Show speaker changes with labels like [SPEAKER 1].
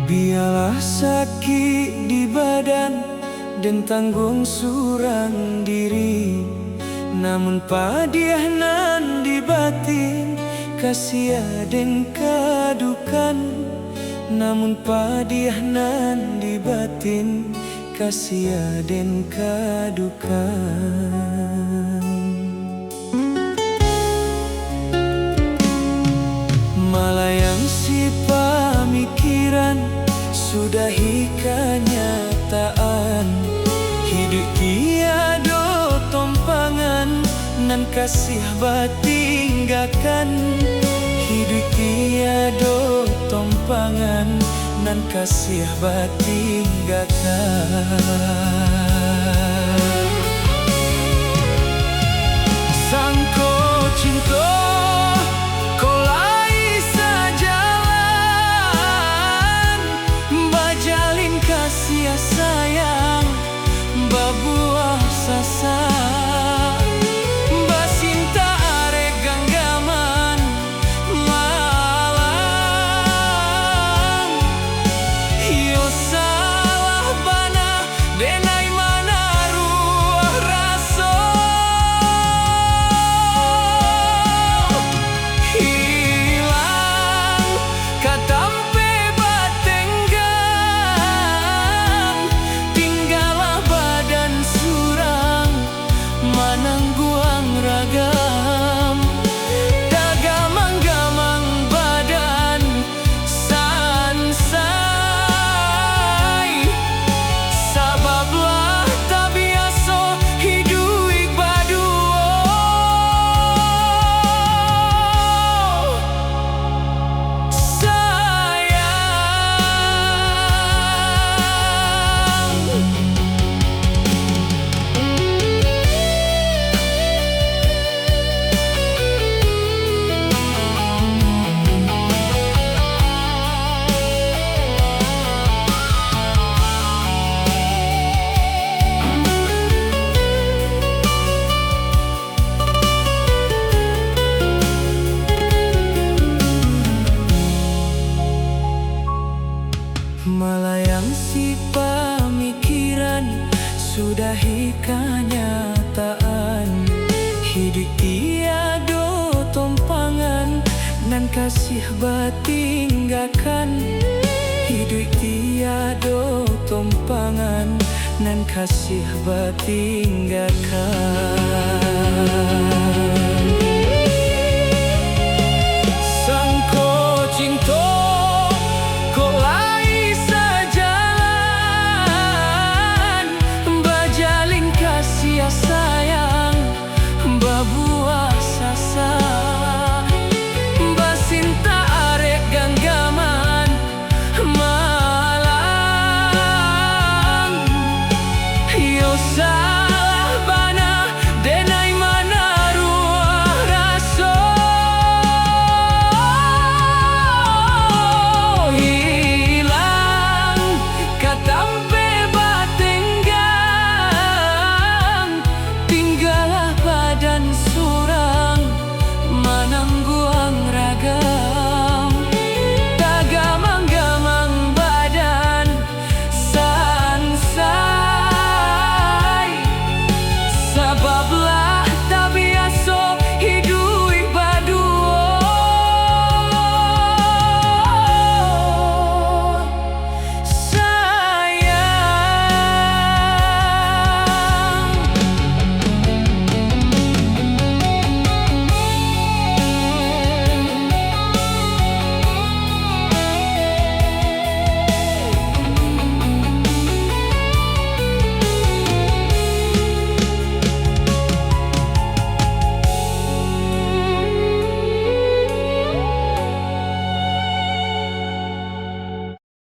[SPEAKER 1] Biarlah sakit di badan dan tanggung surang diri, namun padiahnan di batin kasih den kadukan. Namun padiahnan di batin kasih den kadukan. Malayang si pamikiran sudahi kenyataan, hidup tiada tompangan nan kasih batinggakan. Hidup tiada tompangan nan kasih batinggakan. Sangko cinta sayang babuah sasa basinta are ganggaman malang. Yo salah bana denai mana ruah raso hilang katampe ragam dagamang-gamang badan sansai sabablah tak biasa hidup baduo. Malayang si pamikiran sudahi kenyataan, hidup tiada tompangan nan kasih batinggakan. Hidup tiada tompangan nan kasih batinggakan.